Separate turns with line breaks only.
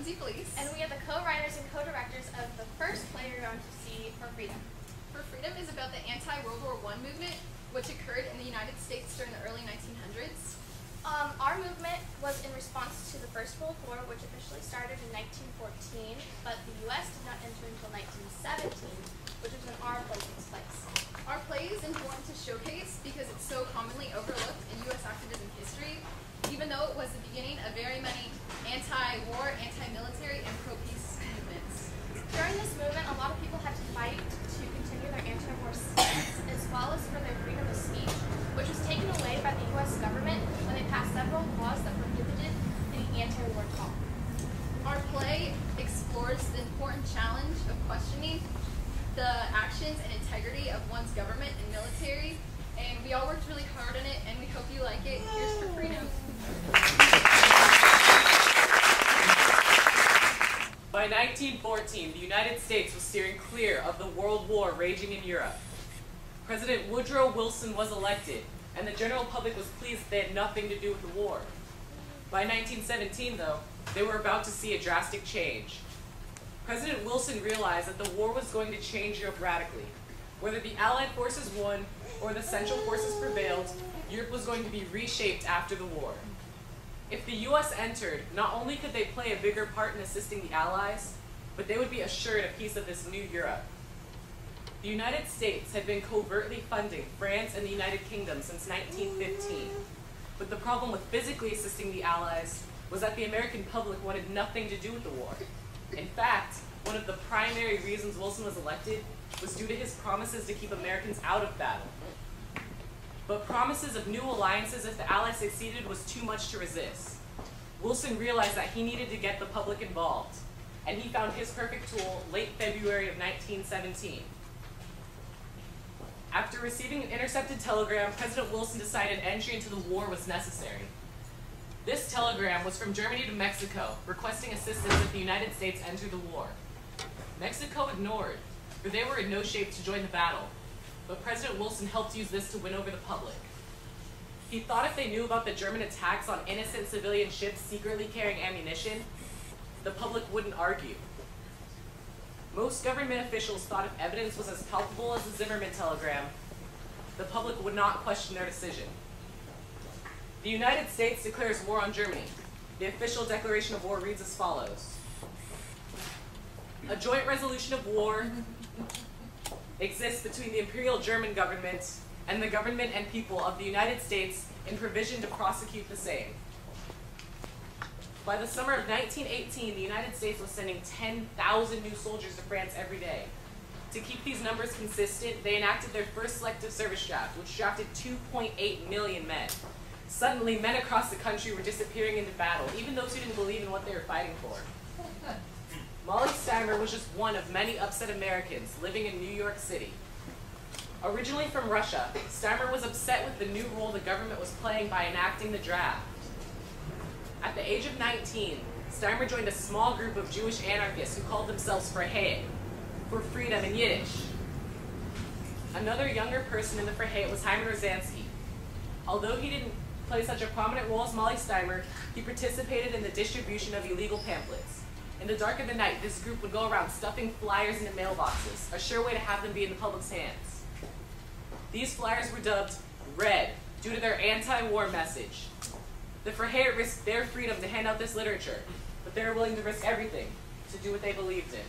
Lindsay Felice.
And we are the co-writers and co-directors of the first play you're going to see, For Freedom.
For Freedom is about the anti-World War I movement, which occurred in the United States during the early 1900s.
Our movement was in response to the First World War, which officially started in 1914, but the U.S. did not enter until 1917, which is when our play takes place.
Our play is important to showcase because it's so commonly overlooked in U.S. activism history, even though it was the beginning of very many anti-war, anti-military, and pro-peace movements.
During this movement, a lot of people had to fight to continue their anti-war stance, as well as for their freedom of speech, which was taken away by the U.S. government when they passed several laws that prohibited any anti-war talk.
Our play explores the important challenge of questioning the actions and integrity of one's government and military, and we all worked really hard on it, and we hope you like it. Here's For Freedom.
By 1914, the United States was steering clear of the World War raging in Europe. President Woodrow Wilson was elected, and the general public was pleased that they had nothing to do with the war. By 1917, though, they were about to see a drastic change. President Wilson realized that the war was going to change Europe radically. Whether the Allied forces won or the Central forces prevailed, Europe was going to be reshaped after the war. If the U.S. entered, not only could they play a bigger part in assisting the Allies, but they would be assured a piece of this new Europe. The United States had been covertly funding France and the United Kingdom since 1915, but the problem with physically assisting the Allies was that the American public wanted nothing to do with the war. In fact, one of the primary reasons Wilson was elected was due to his promises to keep Americans out of battle. But promises of new alliances if the Allies succeeded was too much to resist. Wilson realized that he needed to get the public involved, and he found his perfect tool late February of 1917. After receiving an intercepted telegram, President Wilson decided entry into the war was necessary. This telegram was from Germany to Mexico, requesting assistance if the United States entered the war. Mexico ignored, for they were in no shape to join the battle, but President Wilson helped use this to win over the public. He thought if they knew about the German attacks on innocent civilian ships secretly carrying ammunition, the public wouldn't argue. Most government officials thought if evidence was as palpable as the Zimmerman telegram, the public would not question their decision. The United States declares war on Germany. The official declaration of war reads as follows. A joint resolution of war exists between the Imperial German government and the government and people of the United States in provision to prosecute the same. By the summer of 1918, the United States was sending 10,000 new soldiers to France every day. To keep these numbers consistent, they enacted their first selective service draft, which drafted 2.8 million men. Suddenly, men across the country were disappearing into battle, even those who didn't believe in what they were fighting for. Molly Steimer was just one of many upset Americans living in New York City. Originally from Russia, Steimer was upset with the new role the government was playing by enacting the draft. At the age of 19, Steimer joined a small group of Jewish anarchists who called themselves Freiheit, for freedom in Yiddish. Another younger person in the Freiheit was Hyman Rosansky. Although he didn't play such a prominent role as Molly Steimer, he participated in the distribution of illegal pamphlets. In the dark of the night, this group would go around stuffing flyers into mailboxes, a sure way to have them be in the public's hands. These flyers were dubbed Red due to their anti-war message. The Freiheit risked their freedom to hand out this literature, but they were willing to risk everything to do what they believed in.